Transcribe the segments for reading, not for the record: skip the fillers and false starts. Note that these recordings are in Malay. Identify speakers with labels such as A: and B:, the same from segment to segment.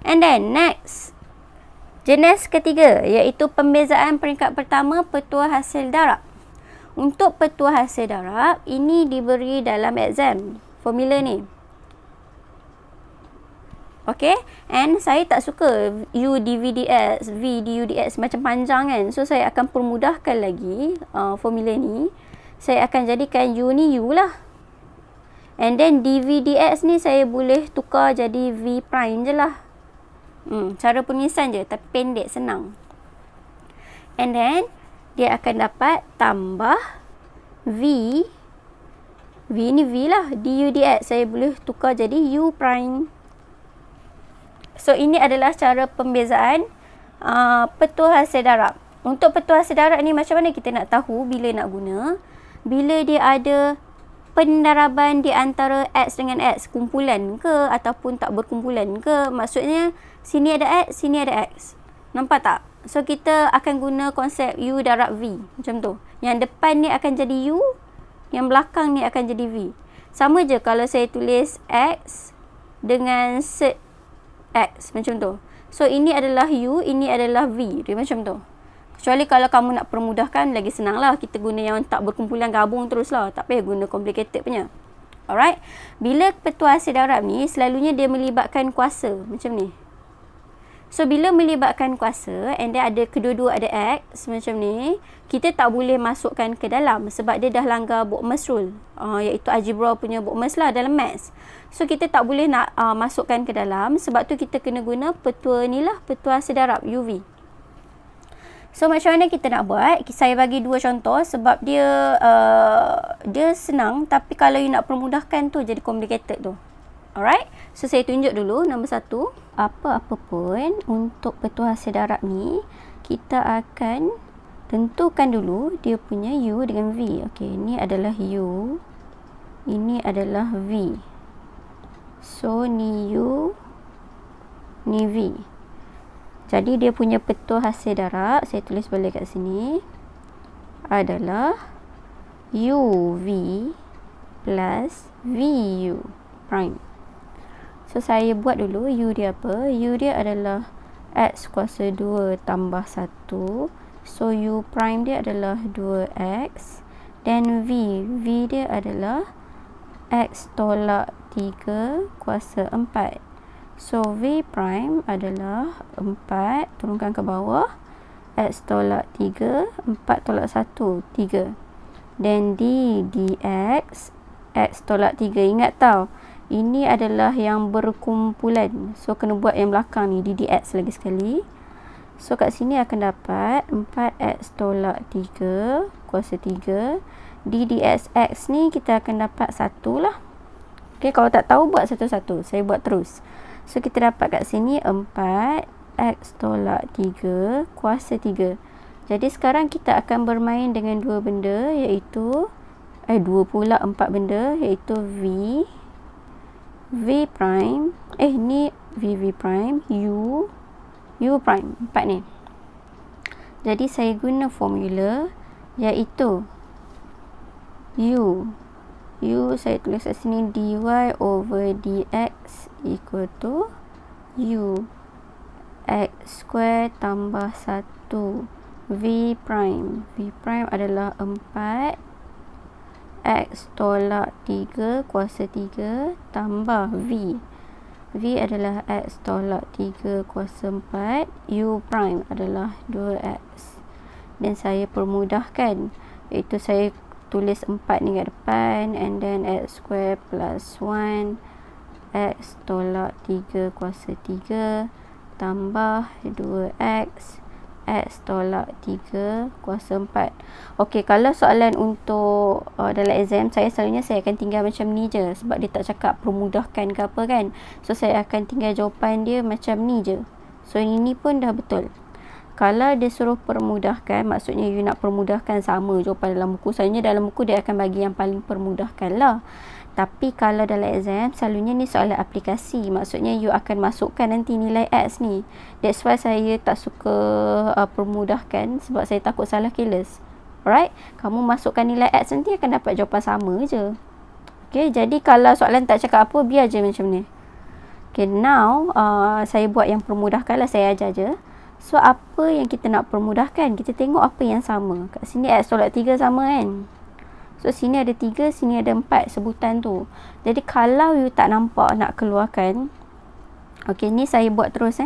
A: And then next, jenis ketiga iaitu pembezaan peringkat pertama petua hasil darab. Untuk petua hasil darab ini diberi dalam exam, formula ni. Okay, and saya tak suka U dVdx, V dUdx macam panjang kan. So saya akan permudahkan lagi formula ni. Saya akan jadikan U ni U lah. And then dVdx ni saya boleh tukar jadi V prime je lah. Cara penulisan je, tapi pendek, senang. And then dia akan dapat tambah V ni V lah, dUdx saya boleh tukar jadi U prime. So ini adalah cara pembezaan petua hasil darab. Untuk petua hasil darab ni macam mana kita nak tahu bila nak guna? Bila dia ada pendaraban di antara X dengan X, kumpulan ke ataupun tak berkumpulan ke. Maksudnya sini ada X, sini ada X. Nampak tak? So kita akan guna konsep U darab V macam tu. Yang depan ni akan jadi U, yang belakang ni akan jadi V. Sama je kalau saya tulis X dengan set X macam tu. So ini adalah U, ini adalah V. Dia macam tu. Kecuali kalau kamu nak permudahkan, lagi senang lah. Kita guna yang tak berkumpulan, gabung terus lah. Tak payah guna complicated punya. Alright. Bila petua hasil darab ni, selalunya dia melibatkan kuasa. Macam ni. So bila melibatkan kuasa, and then ada kedua-dua ada X macam ni, kita tak boleh masukkan ke dalam sebab dia dah langgar Bookmans rule, iaitu algebra punya Bookmans lah dalam maths. So kita tak boleh nak masukkan ke dalam, sebab tu kita kena guna petua ni lah, petua hasil darab UV. So macam mana kita nak buat? Saya bagi dua contoh sebab dia senang, tapi kalau you nak permudahkan tu jadi complicated tu. Alright, so saya tunjuk dulu nombor 1. Apa-apa pun untuk petua hasil darab ni, kita akan tentukan dulu dia punya U dengan V. Okey, ini adalah U, ini adalah V. So ni U, ni V. Jadi dia punya petua hasil darab, saya tulis balik kat sini, adalah UV plus VU prime. So saya buat dulu U dia apa? U dia adalah X kuasa 2 tambah 1. So U prime dia adalah 2X. Dan V dia adalah X tolak 3 kuasa 4. So V prime adalah 4, turunkan ke bawah, X tolak 3, 4 tolak 1, 3. Dan D dx, X tolak 3. Ingat tau, ini adalah yang berkumpulan. So kena buat yang belakang ni, D dx lagi sekali. So kat sini akan dapat 4x tolak 3 kuasa 3. D dx x ni kita akan dapat 1 lah. Okay, kalau tak tahu buat satu-satu, saya buat terus. So kita dapat kat sini 4x tolak 3 kuasa 3. Jadi sekarang kita akan bermain dengan dua benda, iaitu dua pula 4 benda, iaitu V prime, ni V prime, U prime, 4 ni. Jadi saya guna formula, iaitu U saya tulis kat sini, dy over dx equal to U x square tambah 1 V prime adalah 4 X tolak 3 kuasa 3 tambah V adalah X tolak 3 kuasa 4, U prime adalah 2X. Dan saya permudahkan, iaitu saya tulis 4 ni kat depan, and then X square plus 1 X tolak 3 kuasa 3 tambah 2X X tolak 3 kuasa 4. Okey, kalau soalan untuk dalam exam, saya selalunya saya akan tinggal macam ni je, sebab dia tak cakap permudahkan ke apa kan. So saya akan tinggal jawapan dia macam ni je. So ini pun dah betul. Kalau dia suruh permudahkan, maksudnya you nak permudahkan sama jawapan dalam buku. Selalunya dalam buku dia akan bagi yang paling permudahkan lah. Tapi kalau dalam exam, selalunya ni soalan aplikasi. Maksudnya you akan masukkan nanti nilai X ni. That's why saya tak suka permudahkan, sebab saya takut salah keles. Alright, kamu masukkan nilai X nanti akan dapat jawapan sama je. Okay, jadi kalau soalan tak cakap apa, biar je macam ni. Okay, now saya buat yang permudahkan lah, saya ajar je. So, apa yang kita nak permudahkan? Kita tengok apa yang sama. Kat sini X tolak 3 sama kan? So, sini ada 3, sini ada 4 sebutan tu. Jadi, kalau you tak nampak nak keluarkan, okay, ni saya buat terus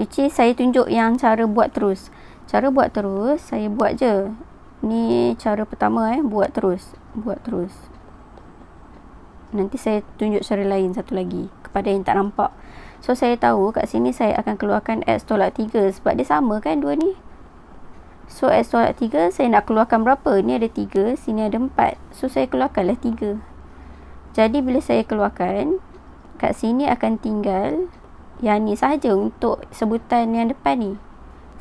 A: which is saya tunjuk yang cara buat terus. Cara buat terus, saya buat je. Ni cara pertama buat terus. Nanti saya tunjuk cara lain satu lagi kepada yang tak nampak. So, saya tahu kat sini saya akan keluarkan X tolak 3 sebab dia sama kan dua ni. So, X tolak 3 saya nak keluarkan berapa? Ni ada 3, sini ada 4. So, saya keluarkanlah 3. Jadi, bila saya keluarkan, kat sini akan tinggal yang ni sahaja untuk sebutan yang depan ni.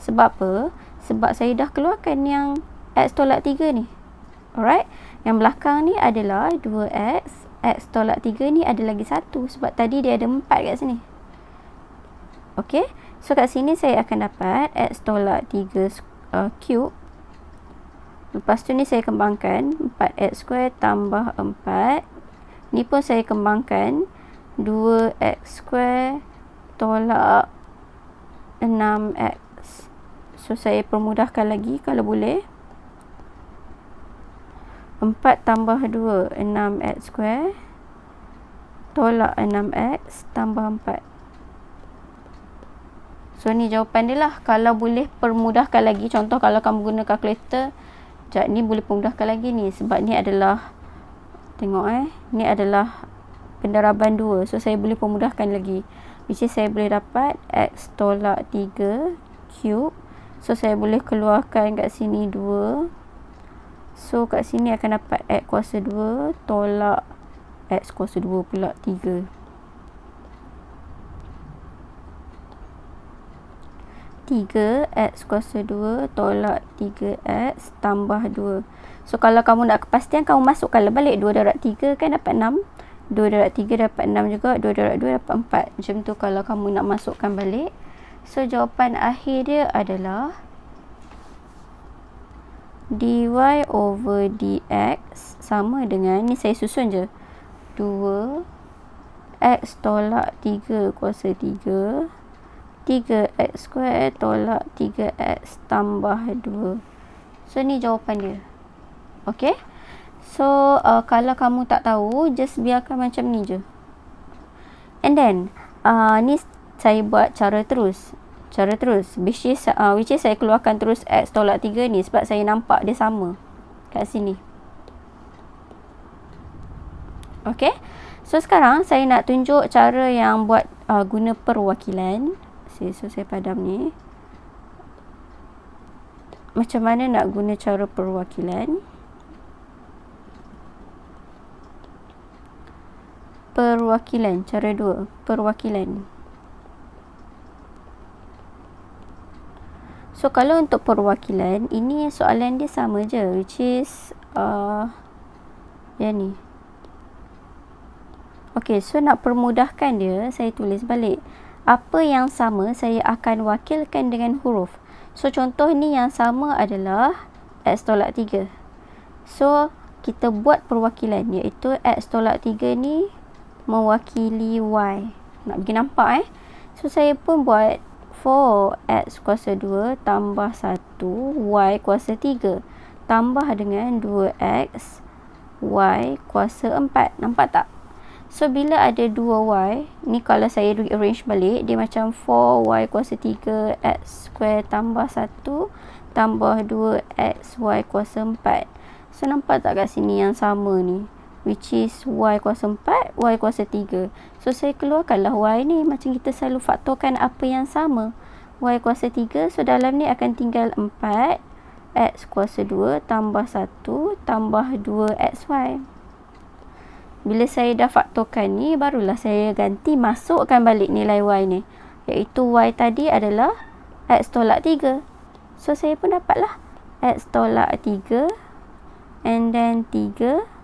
A: Sebab apa? Sebab saya dah keluarkan yang X tolak 3 ni. Alright? Yang belakang ni adalah 2X. X tolak 3 ni ada lagi 1. Sebab tadi dia ada 4 kat sini. Okay? So, kat sini saya akan dapat X tolak 3 cube. Lepas tu ni saya kembangkan 4X square tambah 4. Ni pun saya kembangkan 2X square tolak 6X. So, saya permudahkan lagi kalau boleh. 4 tambah 2, 6X square tolak 6X tambah 4. So, ni jawapan dia lah. Kalau boleh permudahkan lagi, contoh kalau kamu guna kalkulator, ni boleh permudahkan lagi ni. Sebab ni adalah, tengok ni adalah pendaraban 2. So, saya boleh permudahkan lagi. Which is saya boleh dapat X tolak 3 cube. So, saya boleh keluarkan kat sini 2. So, kat sini akan dapat X kuasa 2 tolak X kuasa 2 pula 3. 3X kuasa 2 tolak 3X tambah 2. So, kalau kamu nak kepastian, kamu masukkanlah balik 2 darab 3 kan dapat 6. 2 darab 3 dapat 6 juga. 2 darab 2 dapat 4. Macam tu kalau kamu nak masukkan balik. So, jawapan akhir dia adalah dy over dx sama dengan, ni saya susun je, 2x tolak 3 kuasa 3 3x square tolak 3x tambah 2. So, ni jawapan dia. Okay. So, kalau kamu tak tahu, just biarkan macam ni je. And then, ni saya buat cara terus. Which is saya keluarkan terus X tolak 3 ni sebab saya nampak dia sama kat sini. Okay. So, sekarang saya nak tunjuk cara yang buat guna perwakilan. So, saya padam ni. Macam mana nak guna cara perwakilan. Perwakilan, cara 2. Perwakilan. So, kalau untuk perwakilan, ini soalan dia sama je. Which is, yang ni. Okay, so nak permudahkan dia, saya tulis balik. Apa yang sama, saya akan wakilkan dengan huruf. So, contoh ni yang sama adalah X tolak 3. So, kita buat perwakilan, iaitu X tolak 3 ni mewakili Y. Nak bagi nampak So, saya pun buat 4x kuasa 2 tambah 1 y kuasa 3 tambah dengan 2x y kuasa 4. Nampak tak? So, bila ada 2y, ni kalau saya rearrange balik, dia macam 4y kuasa 3 x square tambah 1 tambah 2x y kuasa 4. So, nampak tak kat sini yang sama ni? Which is y kuasa 4, y kuasa 3. So, saya keluarkanlah y ni. Macam kita selalu faktorkan apa yang sama. Y kuasa 3. So, dalam ni akan tinggal 4. X kuasa 2 tambah 1 tambah 2xy. Bila saya dah faktorkan ni, barulah saya ganti masukkan balik nilai y ni. Iaitu y tadi adalah X tolak 3. So, saya pun dapatlah X tolak 3. And then 3.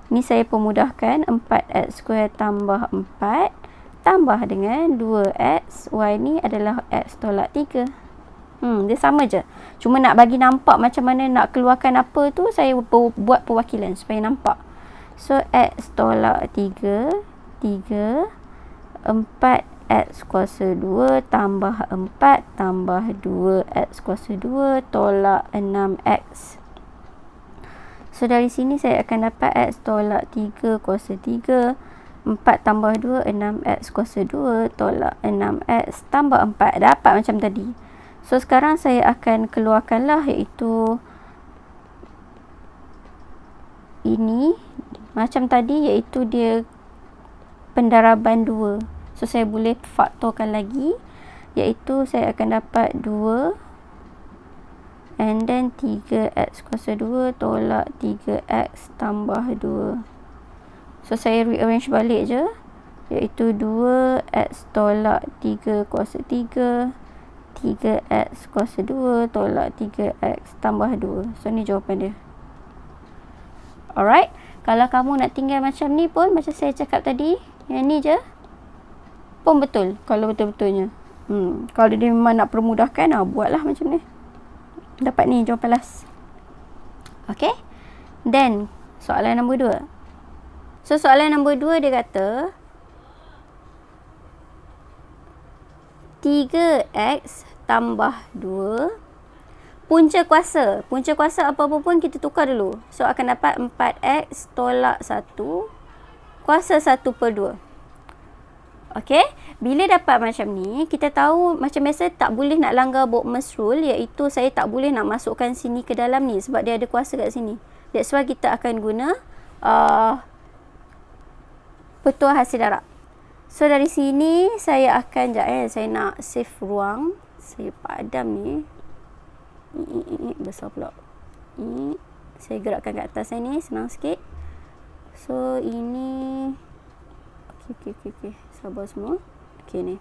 A: Ni saya pemudahkan 4x square tambah 4 tambah dengan 2x. Y ni adalah X tolak 3. Dia sama je. Cuma nak bagi nampak macam mana nak keluarkan apa tu, saya buat perwakilan supaya nampak. So, X tolak 3 3, 4x kuasa 2 tambah 4 tambah 2x kuasa 2 tolak 6x. So dari sini saya akan dapat x tolak 3 kuasa 3, 4 tambah 2, 6x kuasa 2 tolak 6x tambah 4. Dapat macam tadi. So sekarang saya akan keluarkanlah, iaitu ini macam tadi, iaitu dia pendaraban 2. So saya boleh faktorkan lagi, iaitu saya akan dapat 2 and then 3x kuasa 2 tolak 3x tambah 2. So saya rearrange balik je, iaitu 2x tolak 3 kuasa 3, 3x kuasa 2 tolak 3x tambah 2. So ni jawapan dia. Alright, kalau kamu nak tinggal macam ni pun, macam saya cakap tadi, yang ni je pun betul kalau betul-betulnya. Kalau dia memang nak permudahkan, buatlah macam ni. Dapat ni jawapan last. Okay. Then soalan nombor 2. So soalan nombor 2 dia kata 3x tambah 2 punca kuasa. Punca kuasa apa-apa pun kita tukar dulu. So akan dapat 4x tolak 1 kuasa 1/2. Okey, bila dapat macam ni, kita tahu macam biasa tak boleh nak langgar Bottom's rule, iaitu saya tak boleh nak masukkan sini ke dalam ni sebab dia ada kuasa kat sini. That's why kita akan guna petua hasil darab. So dari sini saya akan saya nak save ruang. Saya padam ni. Besar pula. Saya gerakkan kat atas ni, senang sikit. So ini okey. Sabar semua. Okey ni.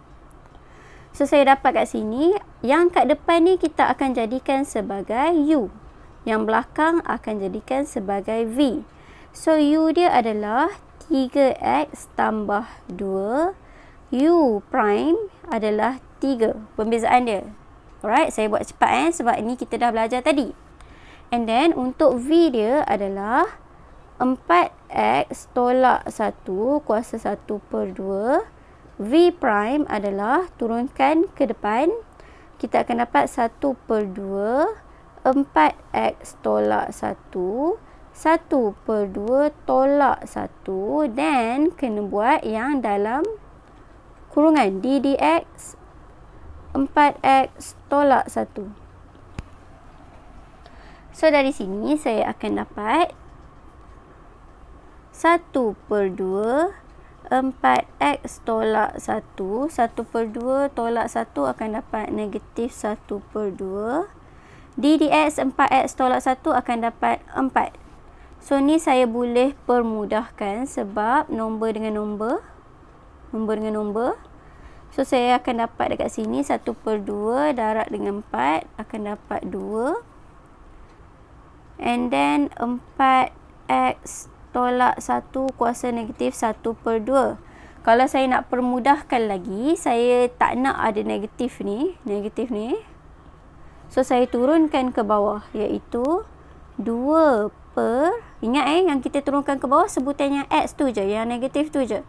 A: So saya dapat kat sini, yang kat depan ni kita akan jadikan sebagai U. Yang belakang akan jadikan sebagai V. So U dia adalah 3x tambah 2. U prime adalah 3. Pembezaan dia. Alright, saya buat cepat sebab ini kita dah belajar tadi. And then untuk V dia adalah 4x tolak 1 kuasa 1/2. V prime adalah, turunkan ke depan, kita akan dapat 1/2 4x tolak 1 1/2 tolak 1, dan kena buat yang dalam kurungan ddx 4x tolak 1. So dari sini saya akan dapat 1/2 4x tolak 1 1/2 tolak 1 akan dapat negatif 1/2. ddx 4x tolak 1 akan dapat 4. So ni saya boleh permudahkan sebab nombor dengan nombor. So saya akan dapat dekat sini 1/2 darab dengan 4 akan dapat 2. And then 4x tolak 1 kuasa negatif 1/2. Kalau saya nak permudahkan lagi, saya tak nak ada negatif ni. So saya turunkan ke bawah, iaitu 2 per, ingat yang kita turunkan ke bawah sebutannya x tu je, yang negatif tu je,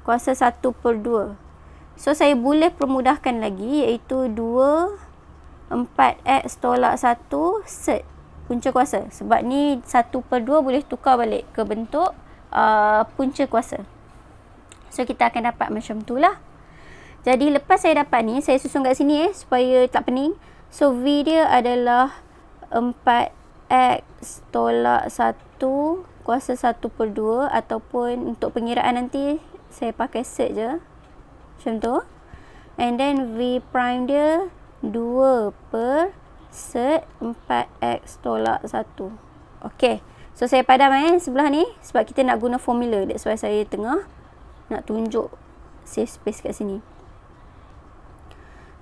A: kuasa 1/2. So saya boleh permudahkan lagi, iaitu 2 4x tolak 1 set punca kuasa. Sebab ni 1/2 boleh tukar balik ke bentuk punca kuasa. So kita akan dapat macam tu lah. Jadi lepas saya dapat ni, saya susun kat sini supaya tak pening. So V dia adalah 4x tolak 1 kuasa 1/2, ataupun untuk pengiraan nanti saya pakai set je. Macam tu. And then V prime dia 2 per set 4x tolak 1. Okey. So saya padam sebelah ni sebab kita nak guna formula. That's why saya tengah nak tunjuk save space kat sini.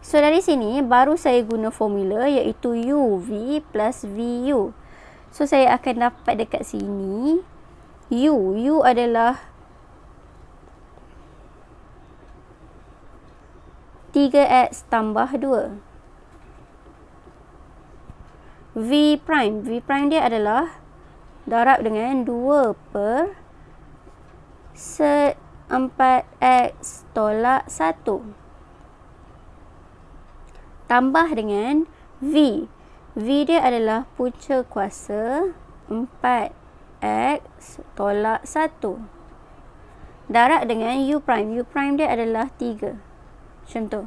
A: So dari sini baru saya guna formula, iaitu UV plus VU. So saya akan dapat dekat sini U adalah 3x tambah 2. V prime dia adalah darab dengan 2 per set 4x tolak 1 tambah dengan V. V dia adalah punca kuasa 4x tolak 1 darab dengan U prime. U prime dia adalah 3. Macam tu.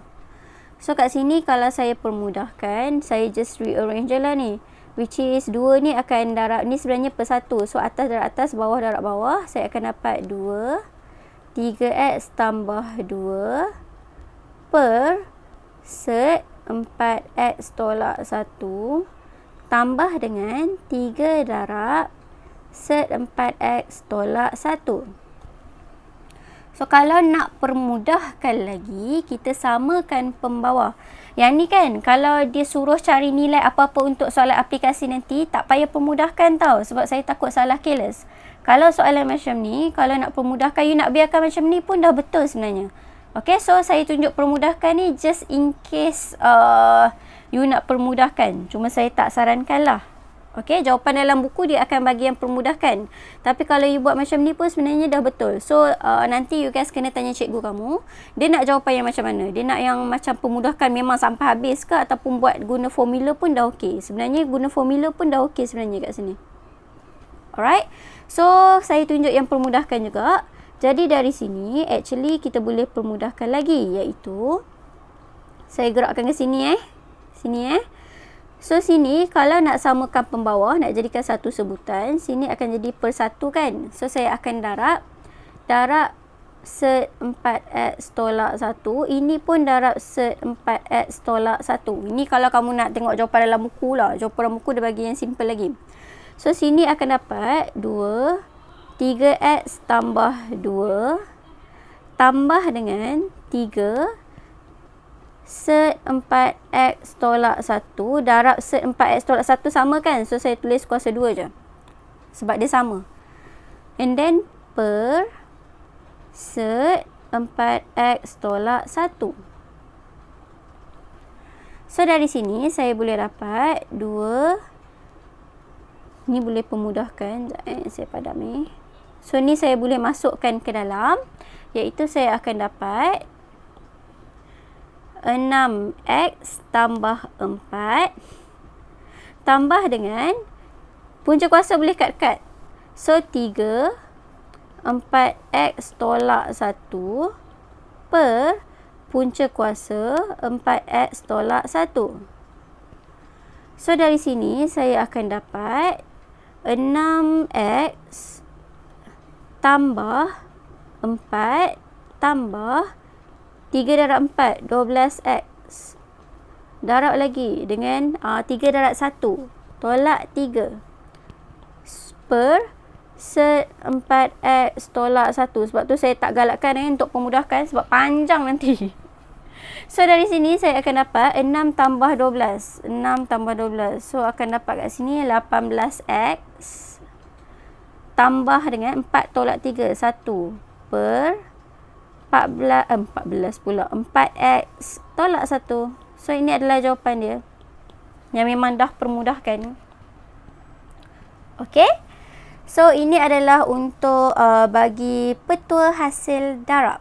A: So kat sini kalau saya permudahkan, saya just rearrange je lah ni. Which is 2 ni akan darab, ni sebenarnya per 1. So atas darab atas, bawah darab bawah. Saya akan dapat 2 3x tambah 2 per set 4x tolak 1 tambah dengan 3 darab set 4x tolak 1. So, kalau nak permudahkan lagi, kita samakan pembawah. Yang ni kan, kalau dia suruh cari nilai apa-apa untuk soalan aplikasi nanti, tak payah permudahkan tau. Sebab saya takut salah careless. Kalau soalan macam ni, kalau nak permudahkan, you nak biarkan macam ni pun dah betul sebenarnya. Okay, so saya tunjuk permudahkan ni just in case you nak permudahkan. Cuma saya tak sarankan lah. Okay, jawapan dalam buku dia akan bagi yang permudahkan. Tapi kalau you buat macam ni pun sebenarnya dah betul. So, nanti you guys kena tanya cikgu kamu. Dia nak jawapan yang macam mana? Dia nak yang macam permudahkan memang sampai habis ke? Ataupun buat guna formula pun dah okey. Sebenarnya guna formula pun dah okey sebenarnya kat sini. Alright. So, saya tunjuk yang permudahkan juga. Jadi dari sini, actually kita boleh permudahkan lagi. Iaitu, saya gerakkan ke sini Sini So, sini kalau nak samakan pembawah, nak jadikan satu sebutan, sini akan jadi per 1 kan. So, saya akan darab set 4x tolak 1. Ini pun darab set 4x tolak 1. Ini kalau kamu nak tengok jawapan dalam buku lah. Jawapan dalam buku dia bagi yang simple lagi. So, sini akan dapat 2 3x tambah 2 tambah dengan 3 set 4x tolak 1 darab set 4x tolak 1 sama kan? So, saya tulis kuasa 2 je. Sebab dia sama. And then, per set 4x tolak 1. So, dari sini, saya boleh dapat 2. Ni boleh pemudahkan. Saya padam ni. So, ni saya boleh masukkan ke dalam. Iaitu, saya akan dapat 6x tambah 4 tambah dengan punca kuasa boleh kat-kat. So, 3 4x tolak 1 per punca kuasa 4x tolak 1. So, dari sini saya akan dapat 6x tambah 4 tambah 3 darab 4, 12x. Darab lagi dengan 3 darab 1, tolak 3. Per set 4x tolak 1. Sebab tu saya tak galakkan untuk pemudahkan sebab panjang nanti. So, dari sini saya akan dapat 6 tambah 12. 6 tambah 12. So, akan dapat kat sini 18x. Tambah dengan 4 tolak 3, 1 per 14 pula 4x tolak 1. So, ini adalah jawapan dia yang memang dah permudahkan. Okay. So, ini adalah untuk bagi petua hasil darab.